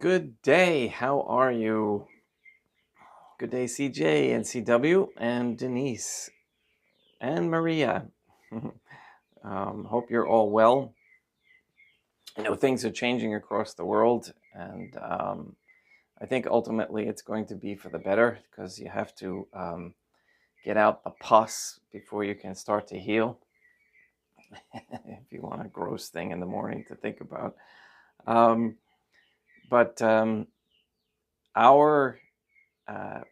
Good day. How are you? Good day, CJ and CW and Denise and Maria. Hope you're all well. I know things are changing across the world, and I think ultimately it's going to be for the better because you have to get out the pus before you can start to heal. If you want a gross thing in the morning to think about. But our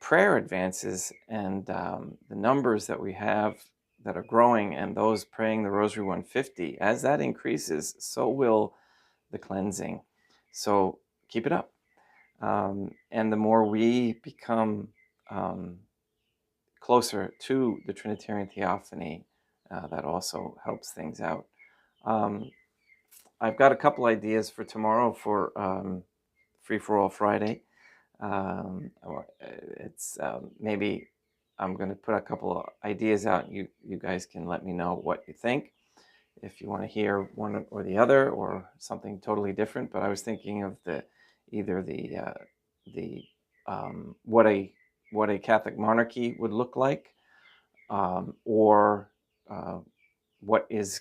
prayer advances and the numbers that we have that are growing and those praying the Rosary 150, as that increases, so will the cleansing. So keep it up. And the more we become closer to the Trinitarian Theophany, that also helps things out. I've got a couple ideas for tomorrow for Free for All Friday. It's maybe I'm going to put a couple of ideas out. You guys can let me know what you think, if you want to hear one or the other or something totally different. But I was thinking of what a Catholic monarchy would look like, or what is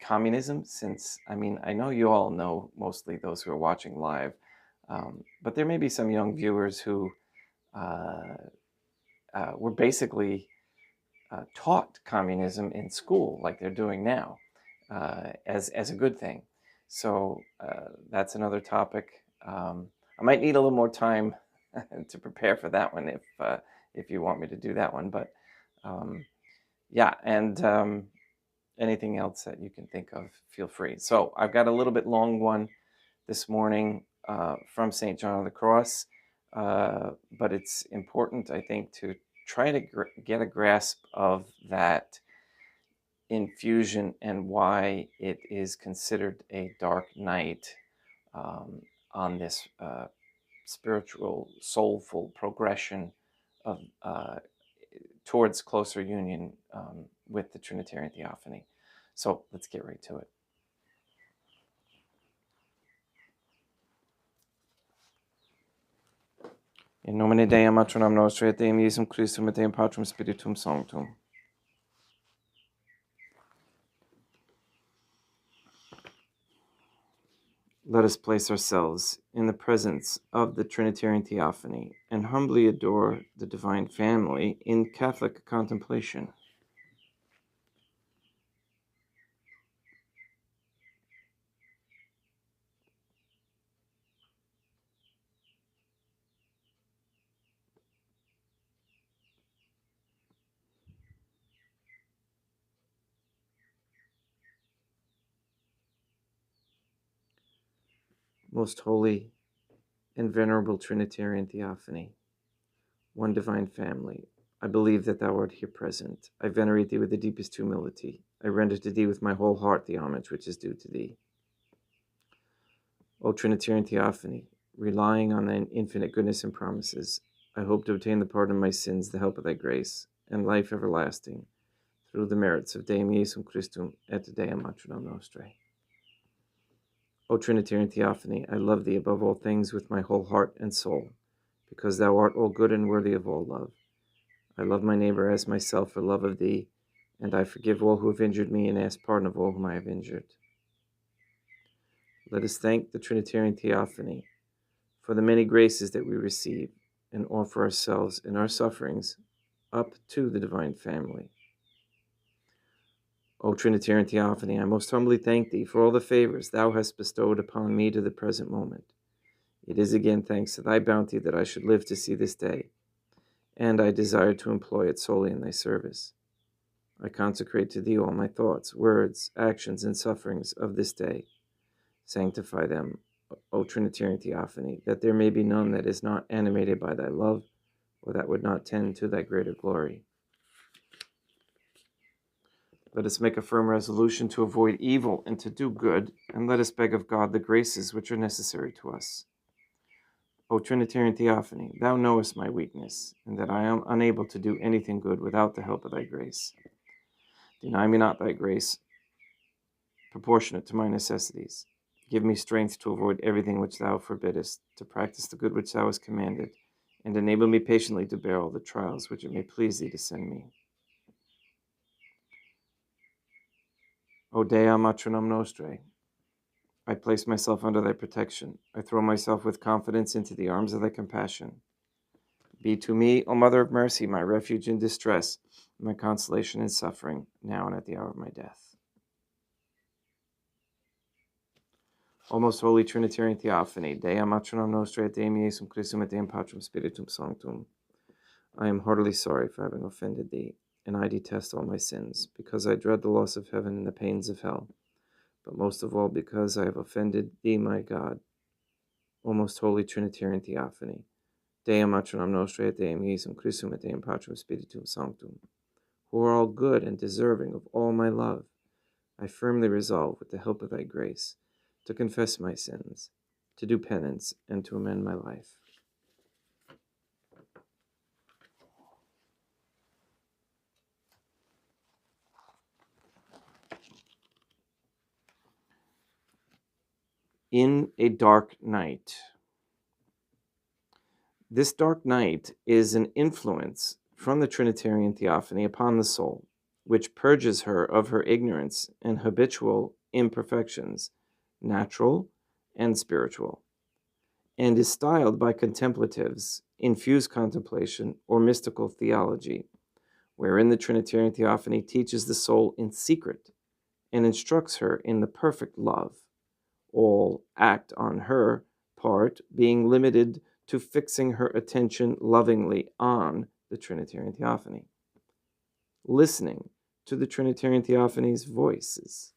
communism, since I know you all know, mostly those who are watching live, but there may be some young viewers who were basically taught communism in school, like they're doing now, as a good thing. So that's another topic. I might need a little more time to prepare for that one if you want me to do that one. But yeah, and anything else that you can think of, feel free. So I've got a little bit long one this morning from St. John of the Cross, but it's important, I think, to try to get a grasp of that infusion and why it is considered a dark night on this spiritual, soulful progression of towards closer union with the Trinitarian Theophany. So let's get right to it. In nomine Dei, Matronam Nostri, et Deum Iesum Christum, et Deum Patrum Spiritum Sanctum. Let us place ourselves in the presence of the Trinitarian Theophany and humbly adore the Divine Family in Catholic contemplation. Most holy and venerable Trinitarian Theophany, one divine family, I believe that thou art here present. I venerate thee with the deepest humility. I render to thee with my whole heart the homage which is due to thee. O Trinitarian Theophany, relying on thine infinite goodness and promises, I hope to obtain the pardon of my sins, the help of thy grace, and life everlasting, through the merits of Deum Iesum Christum et Deum Matronam Nostrae. O Trinitarian Theophany, I love thee above all things with my whole heart and soul, because thou art all good and worthy of all love. I love my neighbor as myself for love of thee, and I forgive all who have injured me and ask pardon of all whom I have injured. Let us thank the Trinitarian Theophany for the many graces that we receive, and offer ourselves and our sufferings up to the Divine Family. O Trinitarian Theophany, I most humbly thank thee for all the favors thou hast bestowed upon me to the present moment. It is again thanks to thy bounty that I should live to see this day, and I desire to employ it solely in thy service. I consecrate to thee all my thoughts, words, actions, and sufferings of this day. Sanctify them, O Trinitarian Theophany, that there may be none that is not animated by thy love, or that would not tend to thy greater glory. Let us make a firm resolution to avoid evil and to do good, and let us beg of God the graces which are necessary to us. O Trinitarian Theophany, thou knowest my weakness, and that I am unable to do anything good without the help of thy grace. Deny me not thy grace, proportionate to my necessities. Give me strength to avoid everything which thou forbiddest, to practice the good which thou hast commanded, and enable me patiently to bear all the trials which it may please thee to send me. O Dea matronam nostrae, I place myself under thy protection. I throw myself with confidence into the arms of thy compassion. Be to me, O Mother of Mercy, my refuge in distress, my consolation in suffering, now and at the hour of my death. O most holy Trinitarian Theophany, Dea matronam nostrae et Deum Iesum Christum et Deum Patrum Spiritum Sanctum, I am heartily sorry for having offended thee, and I detest all my sins, because I dread the loss of heaven and the pains of hell, but most of all because I have offended thee, my God, O most holy Trinitarian Theophany, Dea matronam nostrae et Deum Iesum Christum et Deum Patrum Spiritum Sanctum, who are all good and deserving of all my love. I firmly resolve, with the help of thy grace, to confess my sins, to do penance, and to amend my life. In a dark night. This dark night is an influence from the Trinitarian Theophany upon the soul, which purges her of her ignorance and habitual imperfections, natural and spiritual, and is styled by contemplatives infused contemplation or mystical theology, wherein the Trinitarian Theophany teaches the soul in secret and instructs her in the perfect love, all act on her part being limited to fixing her attention lovingly on the Trinitarian Theophany, listening to the Trinitarian Theophany's voices,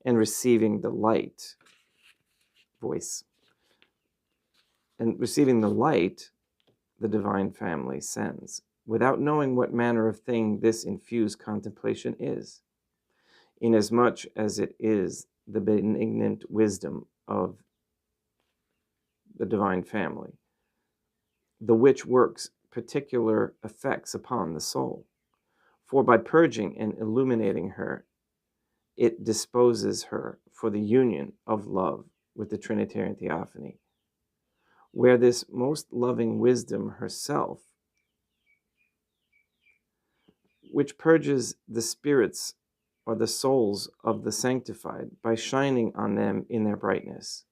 and receiving the light the divine family sends, without knowing what manner of thing this infused contemplation is, inasmuch as it is the benignant wisdom of the divine family, the which works particular effects upon the soul. For by purging and illuminating her, it disposes her for the union of love with the Trinitarian Theophany, where this most loving wisdom herself, which purges the spirits or the souls of the sanctified by shining on them in their brightness,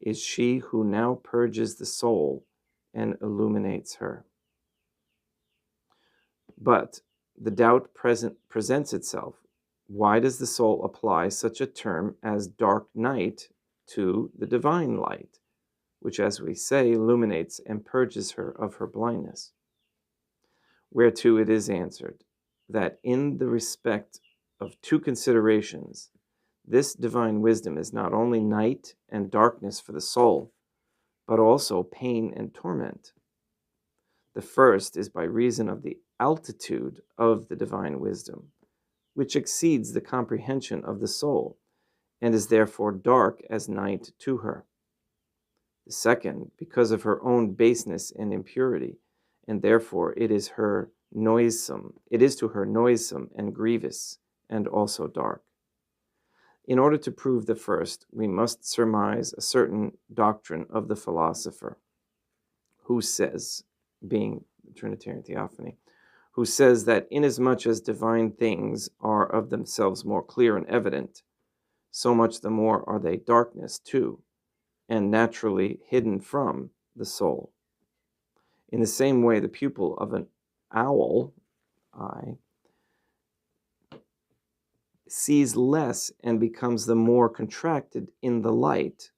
is she who now purges the soul and illuminates her. But the doubt presents itself. Why does the soul apply such a term as dark night to the divine light, which, as we say, illuminates and purges her of her blindness? Whereto it is answered, that in the respect of two considerations, this divine wisdom is not only night and darkness for the soul, but also pain and torment. The first is by reason of the altitude of the divine wisdom, which exceeds the comprehension of the soul, and is therefore dark as night to her. The second, because of her own baseness and impurity, and therefore it is to her noisome and grievous, and also dark. In order to prove the first, we must surmise a certain doctrine of the philosopher, who says, being Trinitarian Theophany, who says that inasmuch as divine things are of themselves more clear and evident, so much the more are they darkness too, and naturally hidden from the soul. In the same way, the pupil of an owl eye sees less and becomes the more contracted in the light,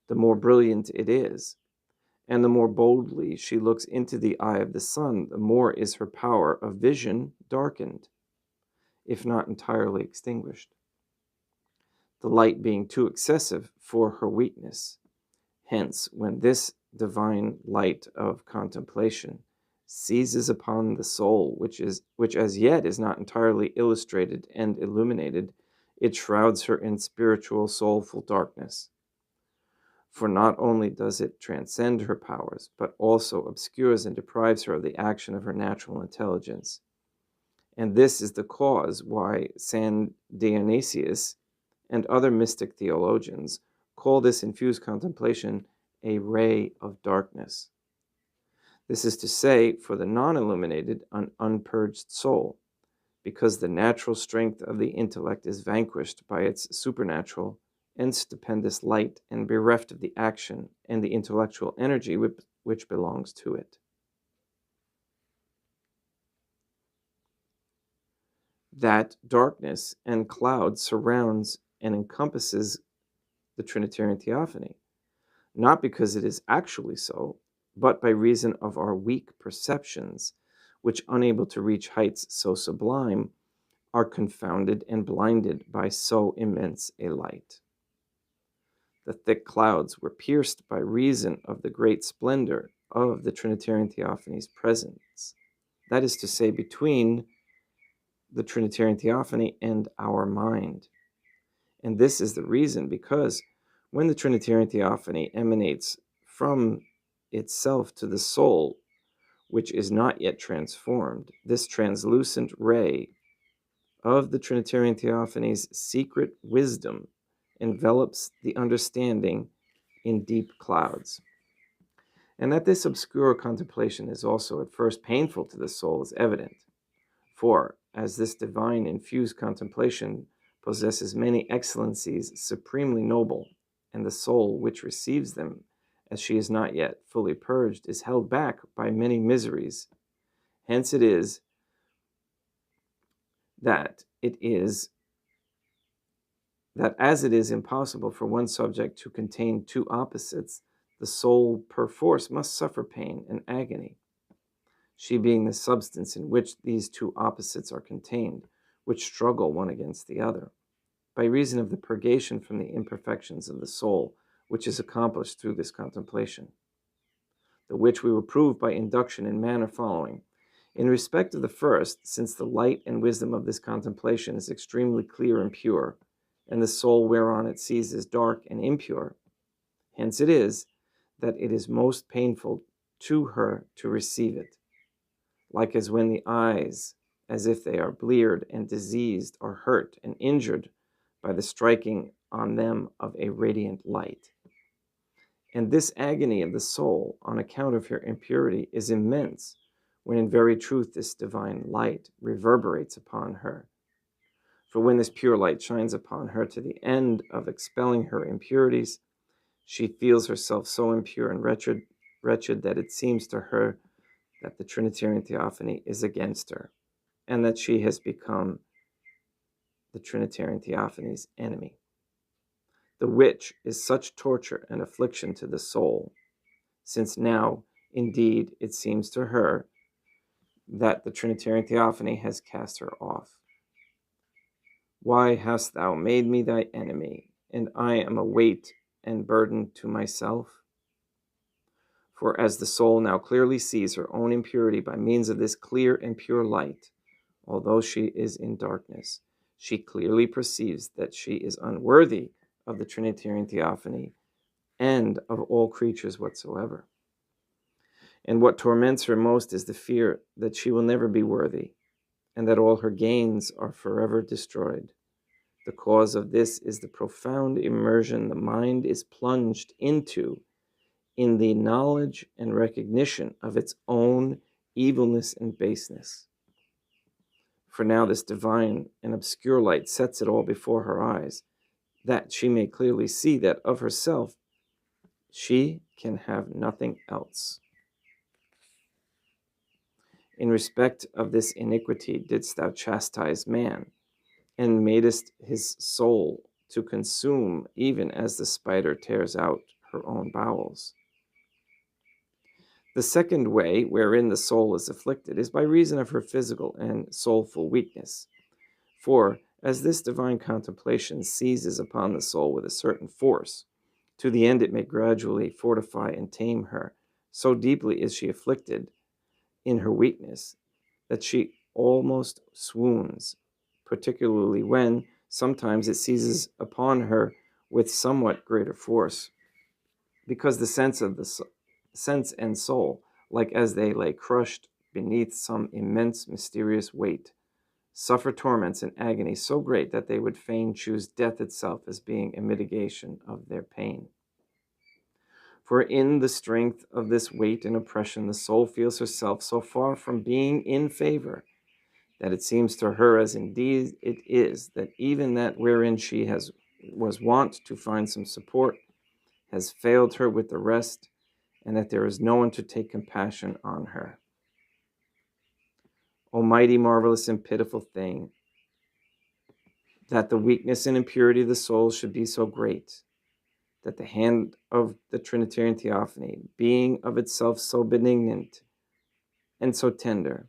the more brilliant it is, and the more boldly she looks into the eye of the sun, the more is her power of vision darkened, if not entirely extinguished, the light being too excessive for her weakness. Hence, when this divine light of contemplation seizes upon the soul, which as yet is not entirely illustrated and illuminated, it shrouds her in spiritual soulful darkness. For not only does it transcend her powers, but also obscures and deprives her of the action of her natural intelligence. And this is the cause why San Dionysius and other mystic theologians call this infused contemplation a ray of darkness. This is to say, for the non-illuminated, an unpurged soul, because the natural strength of the intellect is vanquished by its supernatural and stupendous light and bereft of the action and the intellectual energy which belongs to it. That darkness and cloud surrounds and encompasses the Trinitarian Theophany, not because it is actually so, but by reason of our weak perceptions, which, unable to reach heights so sublime, are confounded and blinded by so immense a light. The thick clouds were pierced by reason of the great splendor of the Trinitarian Theophany's presence, that is to say, between the Trinitarian Theophany and our mind. And this is the reason because when the Trinitarian Theophany emanates from itself to the soul, which is not yet transformed, this translucent ray of the Trinitarian Theophany's secret wisdom envelops the understanding in deep clouds. And that this obscure contemplation is also at first painful to the soul is evident. For, as this divine infused contemplation possesses many excellencies supremely noble, and the soul which receives them, as she is not yet fully purged, is held back by many miseries, hence it is that as it is impossible for one subject to contain two opposites, the soul perforce must suffer pain and agony, she being the substance in which these two opposites are contained, which struggle one against the other, by reason of the purgation from the imperfections of the soul, which is accomplished through this contemplation, the which we will prove by induction in manner following. In respect of the first, since the light and wisdom of this contemplation is extremely clear and pure, and the soul whereon it sees is dark and impure, hence it is that it is most painful to her to receive it, like as when the eyes, as if they are bleared and diseased, are hurt and injured by the striking on them of a radiant light. And this agony of the soul, on account of her impurity, is immense, when in very truth this divine light reverberates upon her. For when this pure light shines upon her to the end of expelling her impurities, she feels herself so impure and wretched that it seems to her that the Trinitarian Theophany is against her, and that she has become the Trinitarian Theophany's enemy, the which is such torture and affliction to the soul, since now, indeed, it seems to her that the Trinitarian Theophany has cast her off. Why hast thou made me thy enemy, and I am a weight and burden to myself? For as the soul now clearly sees her own impurity by means of this clear and pure light, although she is in darkness, she clearly perceives that she is unworthy of the Trinitarian Theophany and of all creatures whatsoever. And what torments her most is the fear that she will never be worthy, and that all her gains are forever destroyed. The cause of this is the profound immersion the mind is plunged into in the knowledge and recognition of its own evilness and baseness. For now this divine and obscure light sets it all before her eyes, that she may clearly see that of herself she can have nothing else. In respect of this iniquity didst thou chastise man, and madest his soul to consume, even as the spider tears out her own bowels. The second way wherein the soul is afflicted is by reason of her physical and soulful weakness. For, as this divine contemplation seizes upon the soul with a certain force, to the end it may gradually fortify and tame her, so deeply is she afflicted in her weakness that she almost swoons, particularly when sometimes it seizes upon her with somewhat greater force, because the sense and soul, like as they lay crushed beneath some immense mysterious weight, suffer torments and agony so great that they would fain choose death itself as being a mitigation of their pain. For in the strength of this weight and oppression, the soul feels herself so far from being in favor that it seems to her, as indeed it is, that even that wherein she was wont to find some support has failed her with the rest, and that there is no one to take compassion on her. O mighty, marvelous, and pitiful thing, that the weakness and impurity of the soul should be so great, that the hand of the Trinitarian Theophany, being of itself so benignant and so tender,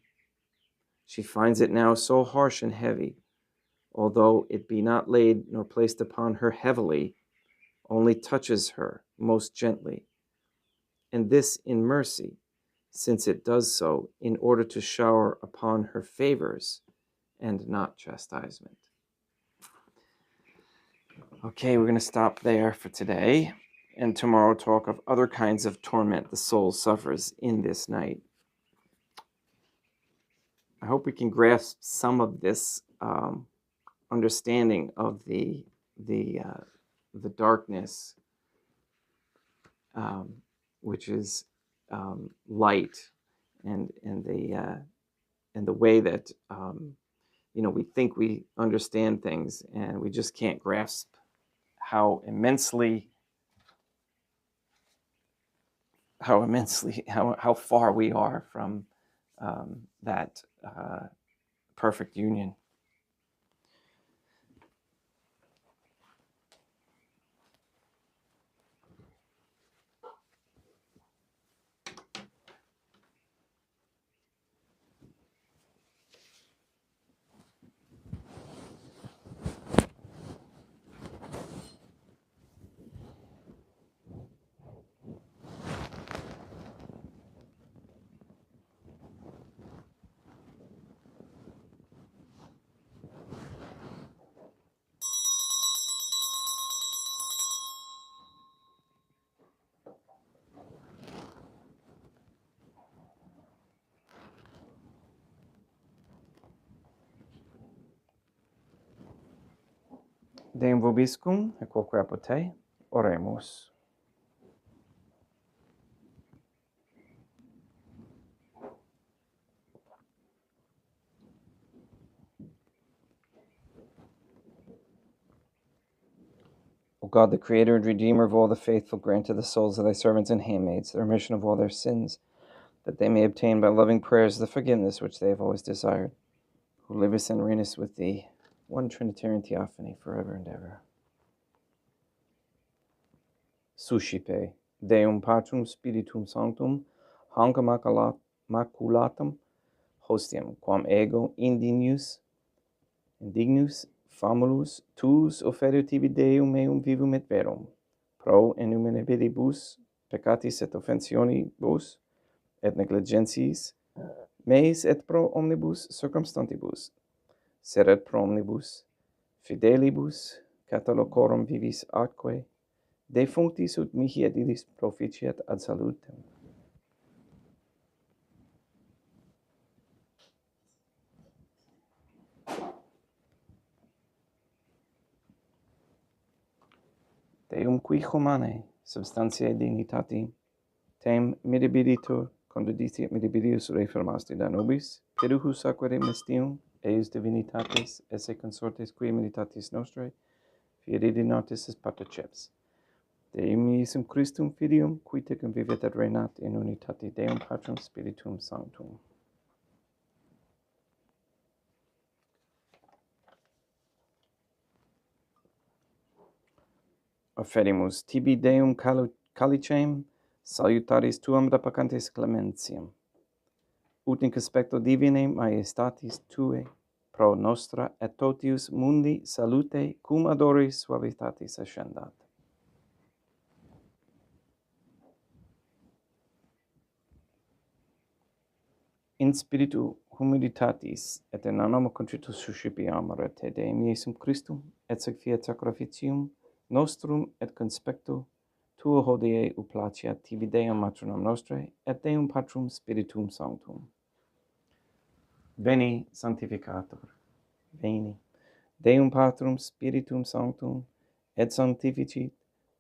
she finds it now so harsh and heavy, although it be not laid nor placed upon her heavily, only touches her most gently, and this in mercy, since it does so in order to shower upon her favors and not chastisement. Okay, we're going to stop there for today, and tomorrow talk of other kinds of torment the soul suffers in this night. I hope we can grasp some of this understanding of the darkness, which is light, and the way that we think we understand things, and we just can't grasp how far we are from that perfect union. Deum vobiscum, et quoque apud te, oremus. O God, the Creator and Redeemer of all the faithful, grant to the souls of thy servants and handmaids the remission of all their sins, that they may obtain by loving prayers the forgiveness which they have always desired, who livest and reignest with thee, one Trinitarian Theophany, forever and ever. Suscipe, Deum Patrum Spiritum Sanctum, hanc maculatum hostiam, quam ego indignus famulus tuus offerio tibi Deum meum vivum et verum, pro enumerabilibus peccatis et offensionibus et negligentiis meis et pro omnibus circumstantibus, sed pro omnibus fidelibus catalocorum vivis atque defunctis ut mihi et illis proficiat ad salutem. Deum qui humanae substantiae dignitati tem midibiditur conduditi et midibidius reformasti da nobis, peduhus aquere mystium eius divinitatis esse consortes qui militatis nostrae, fieri notis est patriceps. Deum Iesum Christum Filium, qui tecum vivet et reinat in unitate Deum Patrum Spiritum Sanctum. Offerimus tibi Deum calicem, salutaris tuam repacantes clementiam, ut in conspecto divinae majestatis tuae, pro nostra et totius mundi salute cum adoris suavitatis ascendat. In spiritu humilitatis et in animo contritus suscipiam te Deum Iesum Christum, et sec fiat sacrificium nostrum et conspecto tuo hodie uplaciat tibi Deum matronam nostrae et Deum Patrum Spiritum Sanctum. Veni, Sanctificator. Veni. Deum Patrum Spiritum Sanctum, et sanctificit,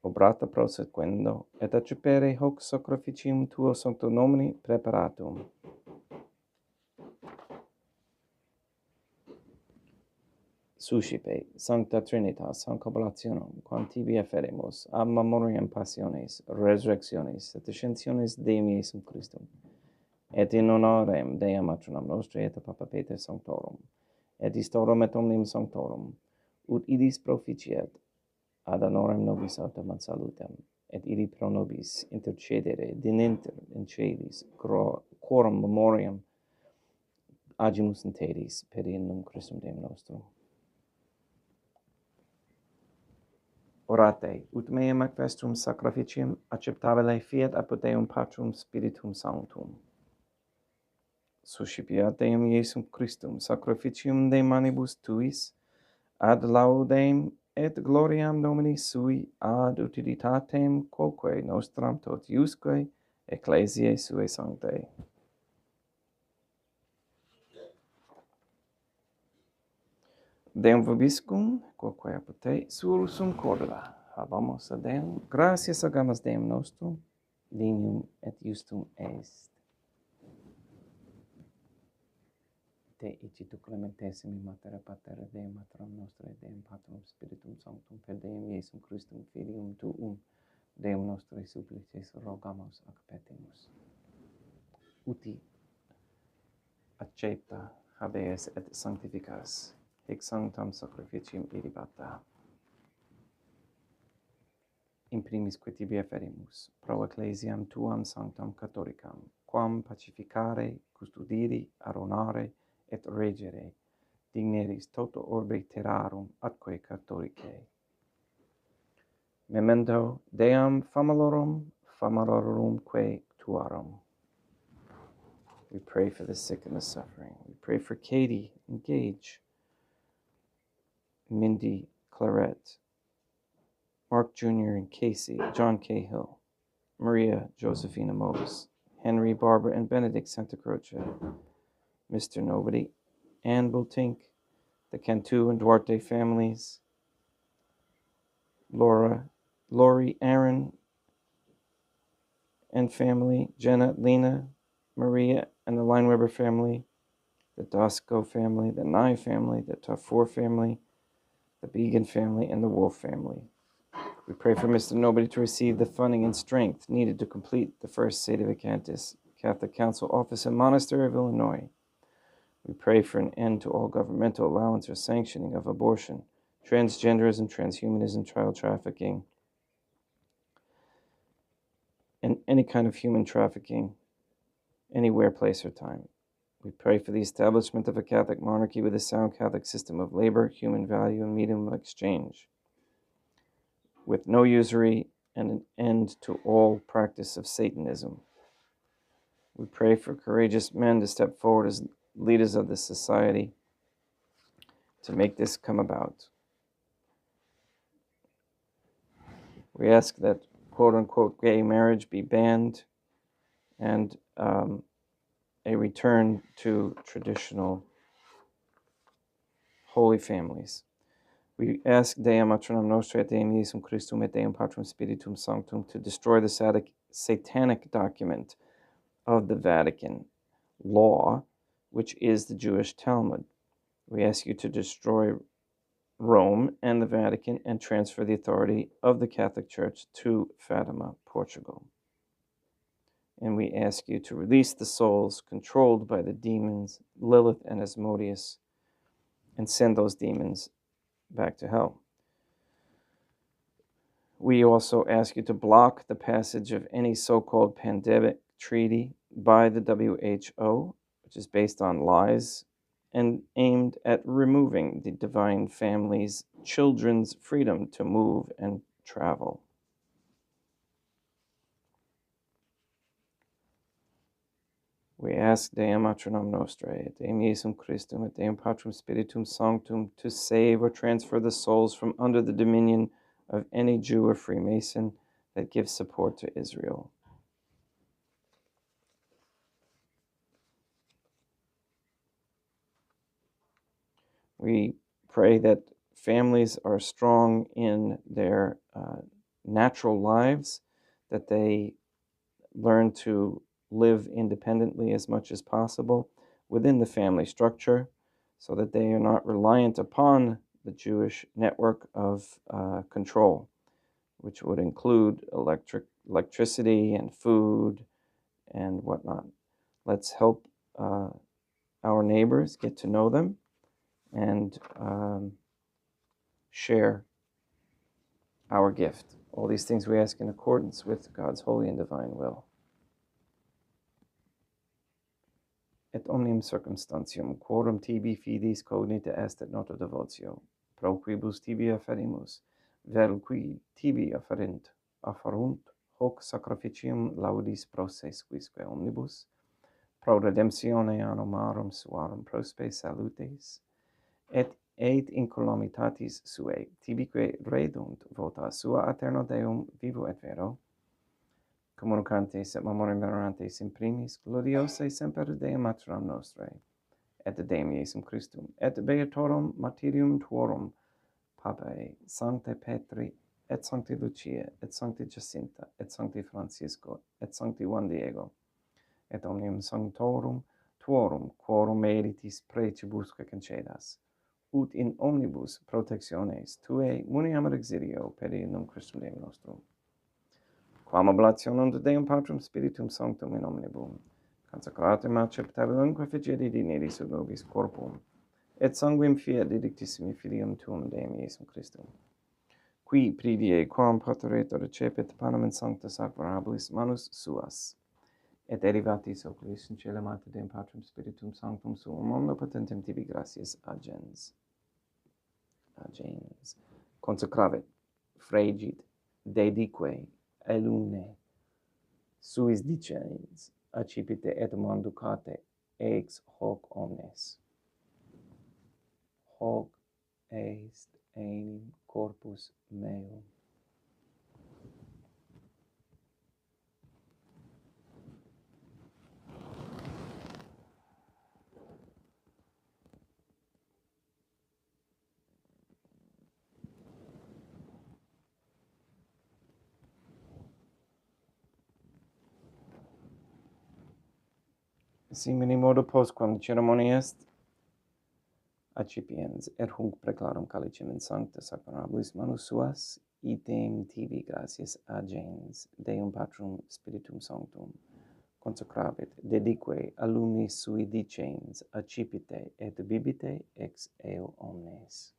obrata prosequendo, et accepere hoc sacrificium tuo sancto nomini preparatum. Suscipe, Sancta Trinitas, concobulationum, quam tibi afferemus, ab memoriam passiones, resurrectiones, et ascensiones Deum Iesum Christum, et in honorem Dei matronam nostri et Papa Peter Sanctorum, et istorum et omnium Sanctorum, ut idis proficiat ad honorem nobis autem ad salutem, et idi pro nobis intercedere dininter in celis, quorum memoriam agimus in tedis, per innum Christum Deum nostrum. Orate, ut meam ac vestrum sacrificium acceptabile fiat apud Deum Patrum Spiritum Sanctum. Suscipiat Deum Iesum Christum sacrificium de manibus tuis, ad laudem et gloriam Domini sui, ad utilitatem quoque nostram totiusque ecclesiae suae sanctae. Deum vobiscum, quoque apud te, sursum corda, habamos ad Deum, gratias agamus Deum nostrum, dignum et justum est. Te icitu clementissimi mater pater Deum matram nostre, Deum Patrum Spiritum Sanctum, per Deum Iesum Christum Filium Tuum, Deum nostre supplices rogamus ac petimus. Uti accepta habeas et sanctificas, hic sanctam sacrificium irribata. In primis que tibi afferimus, pro ecclesiam tuam sanctam catholicam, quam pacificare, custodiri, aronare, et regere, digneris toto orbe terrarum atque catholicae. Memento Deum famalorum que tuarum. We pray for the sick and the suffering. We pray for Katie and Gage, Mindy Claret, Mark Jr. and Casey, John Cahill, Maria Josephina Mose, Henry, Barbara, and Benedict Santa Croce, Mr. Nobody, Anne Bultink, the Cantu and Duarte families, Lori, Aaron, and family, Jenna, Lena, Maria, and the Lineweber family, the Dosco family, the Nye family, the Tafur family, the Began family, and the Wolf family. We pray for Mr. Nobody to receive the funding and strength needed to complete the first Sede Vacantis Catholic Council office in Monastery of Illinois. We pray for an end to all governmental allowance or sanctioning of abortion, transgenderism, transhumanism, child trafficking, and any kind of human trafficking, anywhere, place, or time. We pray for the establishment of a Catholic monarchy with a sound Catholic system of labor, human value, and medium of exchange, with no usury and an end to all practice of Satanism. We pray for courageous men to step forward as leaders of the society to make this come about. We ask that quote-unquote gay marriage be banned and a return to traditional holy families. We ask Deum matronam nostre et Deum Iesum Christum et Deum Patrum Spiritum Sanctum to destroy the satanic document of the Vatican law, which is the Jewish Talmud. We ask you to destroy Rome and the Vatican and transfer the authority of the Catholic Church to Fatima, Portugal. And we ask you to release the souls controlled by the demons Lilith and Asmodeus and send those demons back to hell. We also ask you to block the passage of any so-called pandemic treaty by the WHO, which is based on lies and aimed at removing the divine family's children's freedom to move and travel. We ask Deum matronam nostre, et Deum Iesum Christum, et Deum Patrum Spiritum Sanctum to save or transfer the souls from under the dominion of any Jew or Freemason that gives support to Israel. We pray that families are strong in their natural lives, that they learn to live independently as much as possible within the family structure, so that they are not reliant upon the Jewish network of control, which would include electricity and food and whatnot. Let's help our neighbors, get to know them, and share our gift. All these things we ask in accordance with God's holy and divine will. Et omnium circumstantium, quorum tibi fidis cognita est et nota devotio, pro quibus tibi afferimus, vel qui tibi afferunt, hoc sacrificium laudis pro sesquisque omnibus, pro redemptione anomarum suarum prospe salutes, et incolumitatis suae, tibique redunt vota sua aeterno Deum vivo et vero, communicantes et memorantes in primis gloriose semper Deum Matram nostrae, et Deum Iesum Christum, et beatorum martyrium tuorum, Papae, Sancte Petri, et Sancti Lucia, et Sancti Jacinta, et Sancti Francisco, et Sancti Juan Diego, et omnium sanctorum tuorum, quorum meritis precibusque concedas, ut in omnibus protectiones tuae muniamur exilio per innum Christum Deum nostrum. Quam oblationem de Deum Patrum Spiritum Sanctum in omnibum, consecratum acceptabilumque figeri dineris ut nobis corpum, et sanguinem fiat didictissimi filium tuum Deum Iesum Christum, qui pridie quam pateretur recepit panem in sancta sacramentablis manus suas, et derivatis oculis in caelum ad Deum Patrum Spiritum Sanctum suum omnipotentem tibi gratias agens. Consecravit, fregit, dedique, elune, suis dicens, accipite et manducate, ex hoc omnes. Hoc est enim corpus meum. Simini modo postquam ceremonia est, accipiens, et hunc preclarum calicem in sancta sacramentablis manus suas, item tibi gratias agens, Deum Patrum Spiritum Sanctum, consecravit, dedique alumni sui dicens, accipite et bibite ex eo omnes.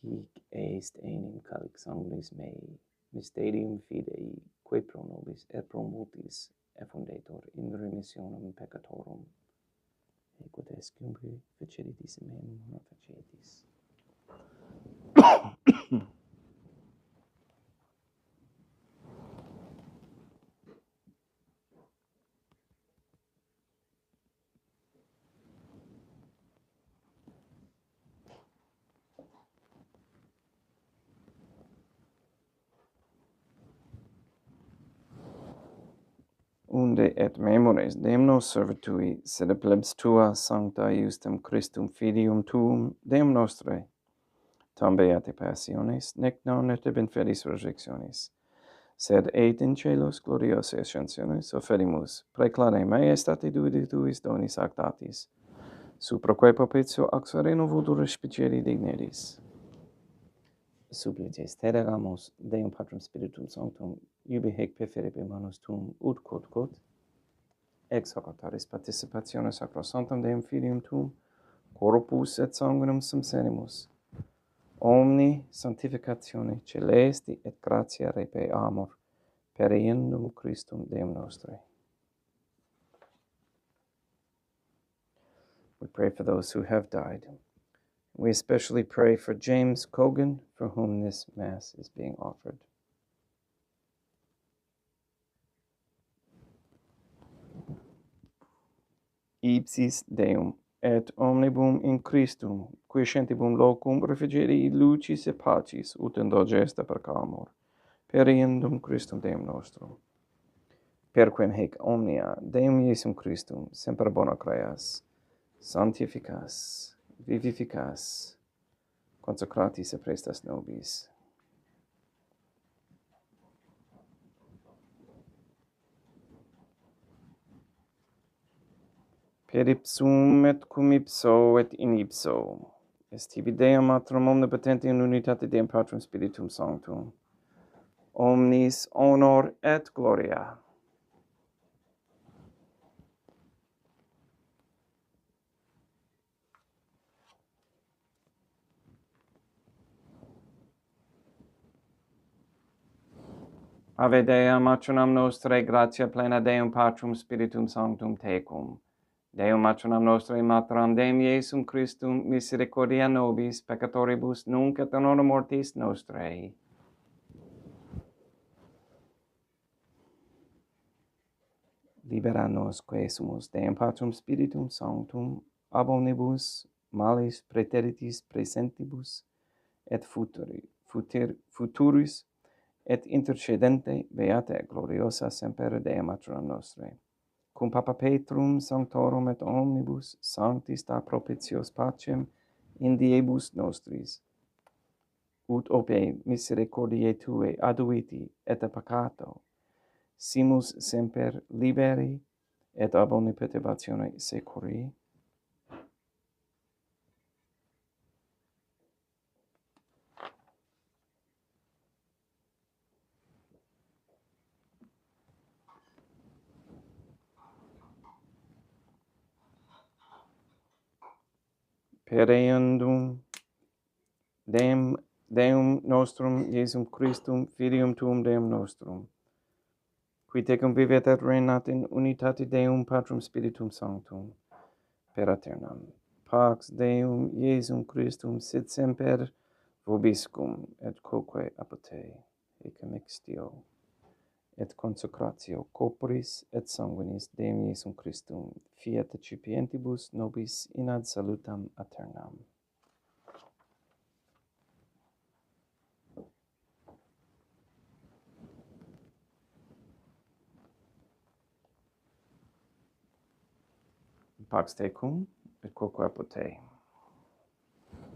Hic est enim calix sanguinis mei, mysterium fidei, quae pro nobis et pro multis effundetur in remissionem peccatorum, equod est cumque feceritis meum non facetis. Unde et memores Deum nos servitui, sed plebs tua sancta iustem Christum filium tuum, Deum nostre, tam beate passiones, nec non et in fedis resurrectionis, sed et in celos gloriose ascensiones offerimus, preclare maestate dui tuis donis actatis, supraque propitio ac sereno vultur respiциeri digneris. Supplices te regamus, Deum Patrum Spiritum Sanctum, iubi hec perferebe manus tuum ut quod, ex hoc altaris participatione sacrosanctam Deum Filium tuum, corpus et sanguinum sumpserimus, omni sanctificatione celesti et gratia repe amor, per iendum Christum Deum nostre. We pray for those who have died. We especially pray for James Cogan, for whom this Mass is being offered. Ipsis Deum, et omnibum in Christum, quiescentibum locum refrigerii lucis et pacis, ut indulge est precamur, per iendum Christum Deum nostrum. Perquem hec omnia Deum Iesum Christum semper bona creas, sanctificas, vivificas, consecratis et prestas nobis. Per ipsum et cum ipso et in ipso, est tibi Deum Patrum omnipotenti in unitate Deum Patrum Spiritum Sanctum, omnis honor et gloria. Ave Dea, matronam nostrae, gratia plena Deum Patrum Spiritum Sanctum tecum. Deum matronam nostrae, materam Deum Iesum Christum, misericordia nobis, peccatoribus, nunc et in hora mortis nostrae. Libera nos quae sumus Deum Patrum Spiritum Sanctum, ab omnibus malis praeteritis presentibus, et futuris, et intercedente beata et gloriosa semper Dea matronam nostrae. Cum Papa Petrum Sanctorum et omnibus sanctis da propitios pacem in diebus nostris, ut ope misericordiae Tue aduiti et a peccato, simus semper liberi et ab omni perturbatione securi. Per eundum Deum nostrum Iesum Christum, Filium Tuum Deum nostrum, qui tecum vivet et regnat in unitate Deum Patrum Spiritum Sanctum, per aeternam. Pax Deum Iesum Christum sit semper vobiscum et quoque apote, ecum extio, et consecratio corporis et sanguinis Deum Iesum Christum, fiat cipientibus nobis in ad salutam aeternam. Pax tecum et quoque apote.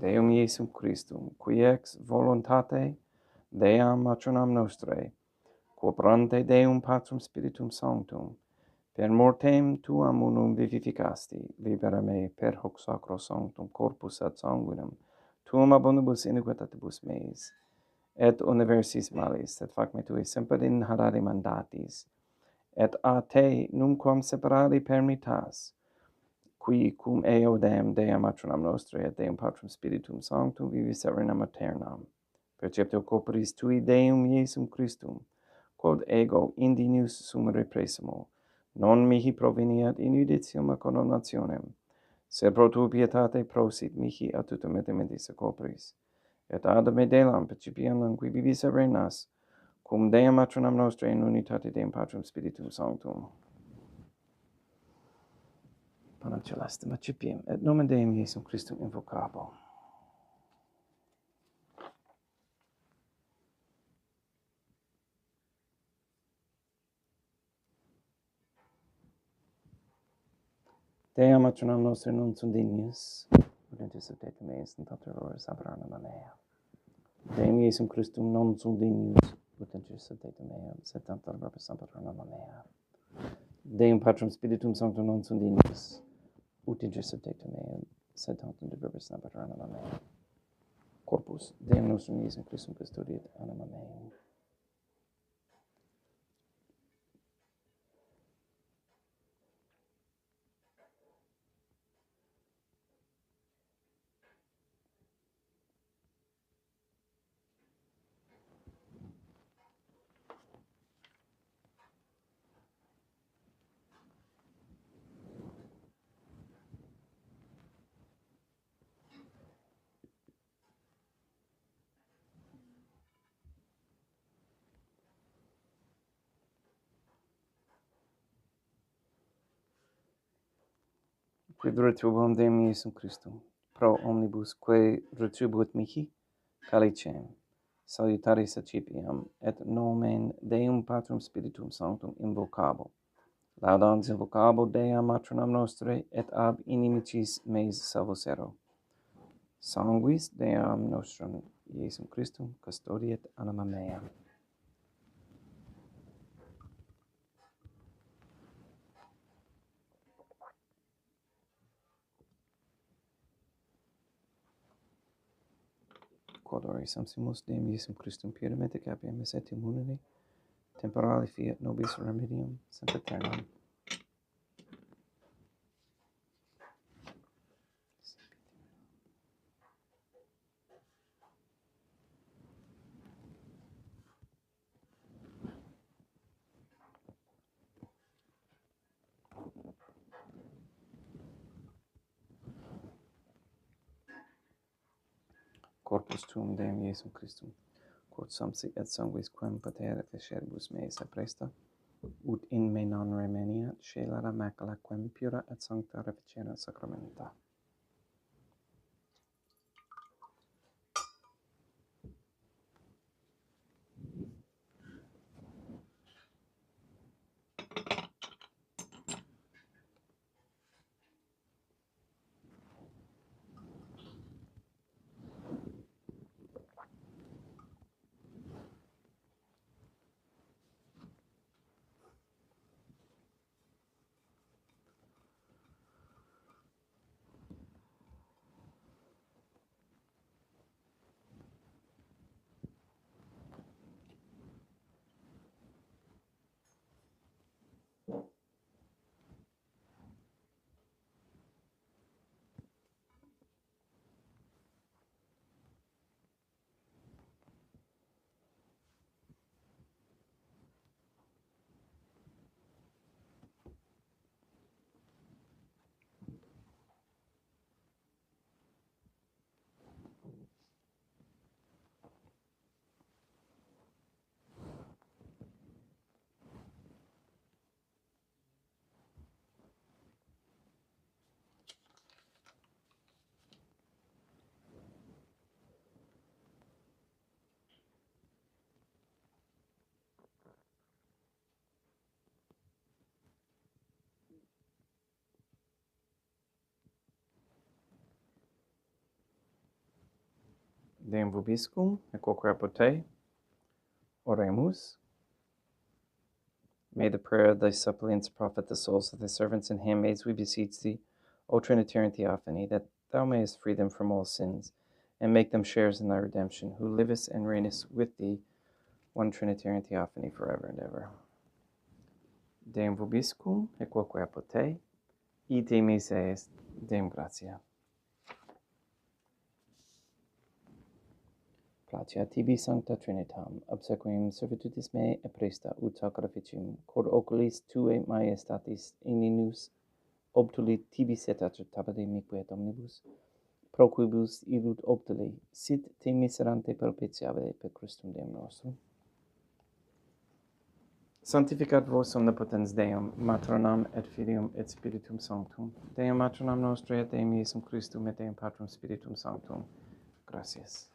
Deum Iesum Christum, qui ex voluntate Deam matronam nostrae, quoperante Deum Patrum Spiritum Sanctum, per mortem Tuam unum vivificasti, libera me per hoc sacro sanctum corpus ad sanguinem, Tuum ab omnibus iniquitatibus meis, et universis malis, et fac me Tui semper inharare mandatis, et a Te numquam separari permittas, qui cum eo Dea matronam nostrae et Deum Patrum Spiritum Sanctum vivis et regnam aeternam, perceptio corporis Tui Deum Iesum Christum, quod ego indinius sum repressimo, non mihi proveniat in judicium a condemnationem, sed pro tu pietate prosit mihi a tutum et mentis corporis, et ad me delam percipiendum qui vivis et regnas, cum Deum matronam nostrae in unitate Deum Patrum Spiritum Sanctum. Panem celestem accipiem, et nomen Deum Iesum Christum invocabo. Dea matronam nostrae non sunt dignius, ut subdete meis in tateroris aberanima mea. Deum Iesum Christum non sunt dignius, ut subdete meam, sed tantum verbis aberanima mea. Deum Patrum Spiritum Sanctum non sunt dignius, ut subdete meam, sed tantum verbis aberanima mea. Corpus Deum nostrum Iesum Christum custodiet anima meam. Quid retribuam Deum Iesum Christum, pro omnibus quae retribuit mihi, calicem, salutaris accipiam, et nomen Deum Patrum Spiritum Sanctum invocabo. Laudans invocabo Deam matronam nostrae, et ab inimicis meis salvosero. Sanguis Deum nostrum Iesum Christum custodiet anima mea. Quod ore sumpsimus Deum Iesum Christum puramente capiamus et immunere, temporale fiat nobis remedium sempiternam. Corpus tuum Deum Iesum Christum, quod sumpsi et sanguis quem patere fecerbus meis apresta, ut in me non remeniat scelera macula quem pura et sancta reficere sacramenta. Deum vobiscum, et quoque apote, oremus. May the prayer of thy suppliants profit the souls of thy servants and handmaids, we beseech thee, O Trinitarian Theophany, that thou mayest free them from all sins, and make them sharers in thy redemption, who livest and reignest with thee, one Trinitarian Theophany, forever and ever. Deum vobiscum, et quoque apote, ite mises, Deum gratia. Placia tibi sancta Trinitam, obsequium servitudis mei e presta ut sacrificium, cor oculis tuae majestatis ininus, obtuli tibi set attritabile mique omnibus, pro quibus illud obtuli, sit te miserante propitiabile per Christum Deum nostrum. Sanctificat vos omnipotens Deum, Matronam et Filium et Spiritum Sanctum, Deum Matronam Nostrae et Deum Iesum Christum et Deum Patrum Spiritum Sanctum. Gracias.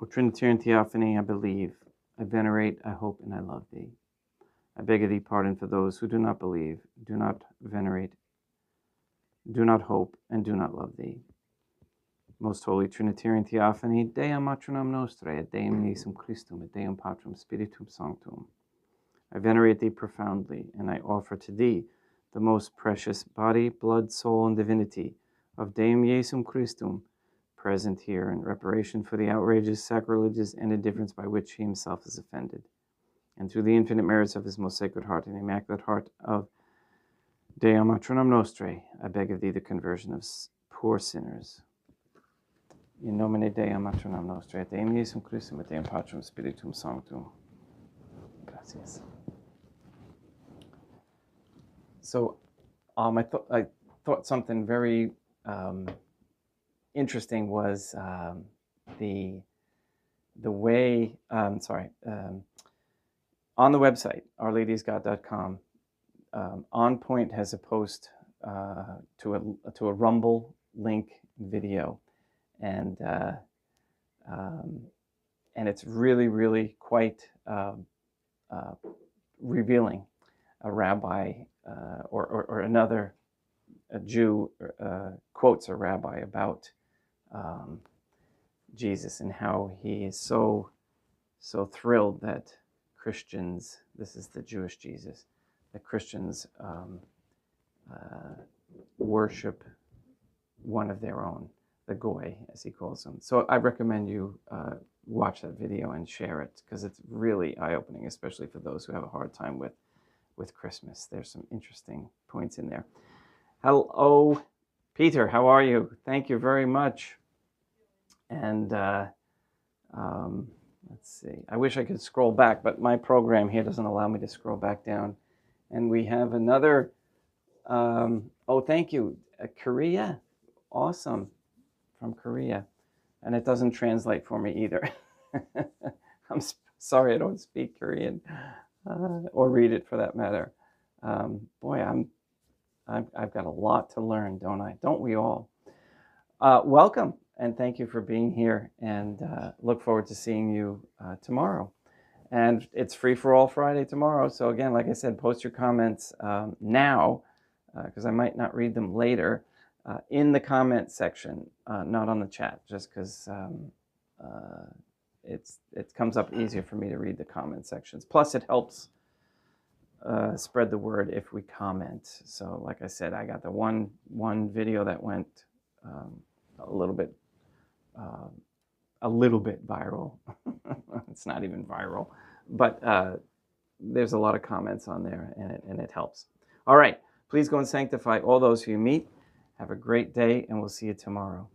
O Trinitarian Theophany, I believe, I venerate, I hope, and I love thee. I beg of thee pardon for those who do not believe, do not venerate, do not hope, and do not love thee. Most Holy Trinitarian Theophany, Deum Matronam Nostrae, et Deum Iesum Christum, et Deum Patrum Spiritum Sanctum. I venerate thee profoundly, and I offer to thee the most precious body, blood, soul, and divinity of Deum Iesum Christum, present here in reparation for the outrages, sacrileges, and indifference by which he himself is offended. And through the infinite merits of his most sacred heart and immaculate heart of Deum Matronam Nostrae, I beg of thee the conversion of poor sinners. In nomine Deum Matronam Nostrae, et Deum Iesum Christum, et Deum Patrum Spiritum Sanctum. Gracias. So, I thought something very interesting was the way. on the website, ourladiesgod.com, On Point has a post to a Rumble link video, and it's really, really quite revealing. A rabbi or another a Jew quotes a rabbi about Jesus and how he is so thrilled that Christians, this is the Jewish Jesus, that Christians worship one of their own, the goy, as he calls them. So I recommend you watch that video and share it, because it's really eye-opening, especially for those who have a hard time with Christmas. There's some interesting points in there. Hello, Peter, how are you? Thank you very much. And let's see. I wish I could scroll back, but my program here doesn't allow me to scroll back down. And we have another, oh, thank you, Korea. Awesome, from Korea. And it doesn't translate for me either. I'm sorry I don't speak Korean, or read it for that matter. Boy, I've got a lot to learn, don't I? Don't we all? Welcome, and thank you for being here, and look forward to seeing you tomorrow. And it's Free for All Friday tomorrow. So again, like I said, post your comments now, because I might not read them later, in the comment section, not on the chat, just because it comes up easier for me to read the comment sections. Plus, it helps spread the word if we comment. So like I said, I got the one video that went a little bit viral. It's not even viral, but there's a lot of comments on there, and it helps. All right, please go and sanctify all those who you meet. Have a great day, and we'll see you tomorrow.